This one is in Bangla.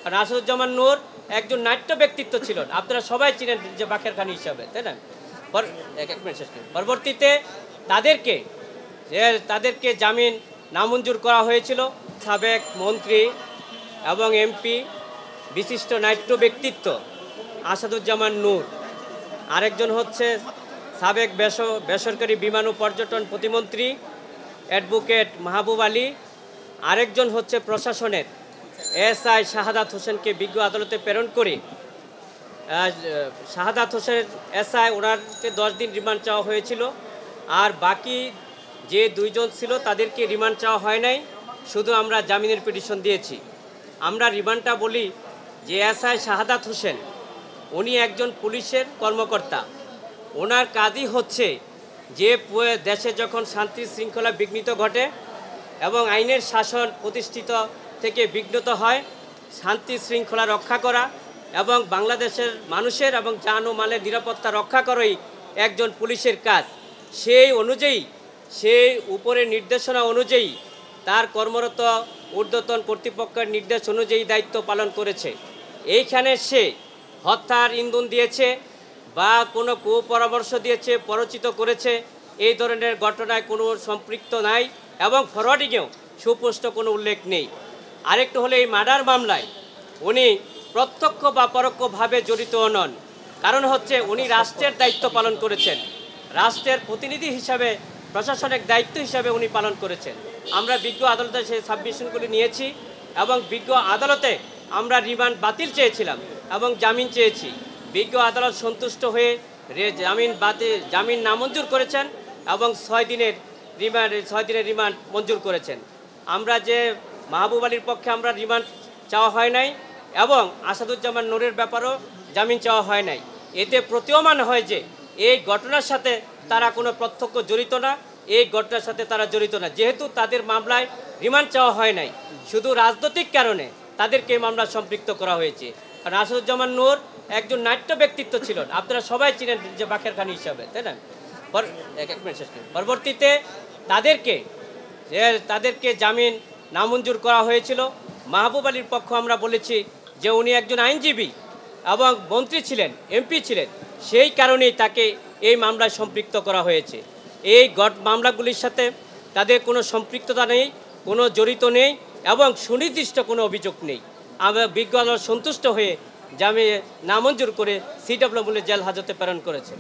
কারণ আসাদুজ্জামান নূর একজন নাট্য ব্যক্তিত্ব ছিলেন, আপনারা সবাই চিনেন যে বাকের খান হিসাবে, তাই না? পরবর্তীতে তাদেরকে জামিন নামঞ্জুর করা হয়েছিল। সাবেক মন্ত্রী এবং এমপি বিশিষ্ট নাট্য ব্যক্তিত্ব আসাদুজ্জামান নূর, আরেকজন হচ্ছে সাবেক বেসরকারি বিমান ও পর্যটন প্রতিমন্ত্রী অ্যাডভোকেট মাহবুব আলী, আরেকজন হচ্ছে প্রশাসনের এসআই শাহাদাত হোসেনকে বিজ্ঞ আদালতে প্রেরণ করে শাহাদাত হোসেন এসআই ওনারকে 10 দিন রিমান্ড চাওয়া হয়েছিল। আর বাকি যে 2 জন ছিল তাদেরকে রিমান্ড চাওয়া হয় নাই, শুধু আমরা জামিনের পিটিশন দিয়েছি। আমরা রিমান্ডটা বলি যে এসআই শাহাদাত হোসেন উনি একজন পুলিশের কর্মকর্তা, ওনার কাজই হচ্ছে যে দেশে যখন শান্তি শৃঙ্খলা বিঘ্নিত ঘটে এবং আইনের শাসন প্রতিষ্ঠিত থেকে বিঘ্নিত হয়, শান্তি শৃঙ্খলা রক্ষা করা এবং বাংলাদেশের মানুষের এবং জান ও মালের নিরাপত্তা রক্ষা করাই একজন পুলিশের কাজ। সেই উপরের নির্দেশনা অনুযায়ী তার কর্মরত ঊর্ধ্বতন কর্তৃপক্ষের নির্দেশ অনুযায়ী দায়িত্ব পালন করেছে। এইখানে সে হত্যার ইন্ধন দিয়েছে বা কোনো কুপরামর্শ দিয়েছে, প্ররোচিত করেছে, এই ধরনের ঘটনায় কোনো সম্পৃক্ত নাই এবং ফরওয়ার্ডিংয়েও সুস্পষ্ট কোনো উল্লেখ নেই। আরেকটু হলে এই মার্ডার মামলায় উনি প্রত্যক্ষ বা পরোক্ষভাবে জড়িত নন, কারণ হচ্ছে উনি রাষ্ট্রের দায়িত্ব পালন করেছেন, রাষ্ট্রের প্রতিনিধি হিসাবে প্রশাসনিক দায়িত্ব হিসাবে উনি পালন করেছেন। আমরা বিজ্ঞ আদালতে সেই সাবমিশনগুলি নিয়েছি এবং বিজ্ঞ আদালতে আমরা রিমান্ড বাতিল চেয়েছিলাম এবং জামিন চেয়েছি। বিজ্ঞ আদালত সন্তুষ্ট হয়ে জামিন নামঞ্জুর করেছেন এবং 6 দিনের রিমান্ড মঞ্জুর করেছেন। আমরা যে মাহবুব আলীর পক্ষে আমরা রিমান্ড চাওয়া হয় নাই এবং আসাদুজ্জামান নূরের ব্যাপারেও জামিন চাওয়া হয় নাই। এতে প্রতীয়মান হয় যে এই ঘটনার সাথে তারা কোনো প্রত্যক্ষ জড়িত না, এই ঘটনার সাথে তারা জড়িত না, যেহেতু তাদের মামলায় রিমান্ড চাওয়া হয় নাই, শুধু রাজনৈতিক কারণে তাদেরকে এই মামলা সম্পৃক্ত করা হয়েছে। কারণ আসাদুজ্জামান নূর একজন নাট্য ব্যক্তিত্ব ছিলেন, আপনারা সবাই চিনেন যে বাকের খান হিসাবে, তাই না? পরবর্তীতে তাদেরকে জামিন নামঞ্জুর করা হয়েছিল। মাহবুব আলীর পক্ষ আমরা বলেছি যে উনি একজন আইনজীবী এবং মন্ত্রী ছিলেন, এমপি ছিলেন, সেই কারণেই তাকে এই মামলায় সম্পৃক্ত করা হয়েছে। এই মামলাগুলির সাথে তাদের কোনো সম্পৃক্ততা নেই, কোনো জড়িত নেই এবং সুনির্দিষ্ট কোনো অভিযোগ নেই। আমরা বিজ্ঞ আদালত সন্তুষ্ট হয়ে জামিন নামঞ্জুর করে সিডব্লিউ জেল হাজতে প্রেরণ করেছে।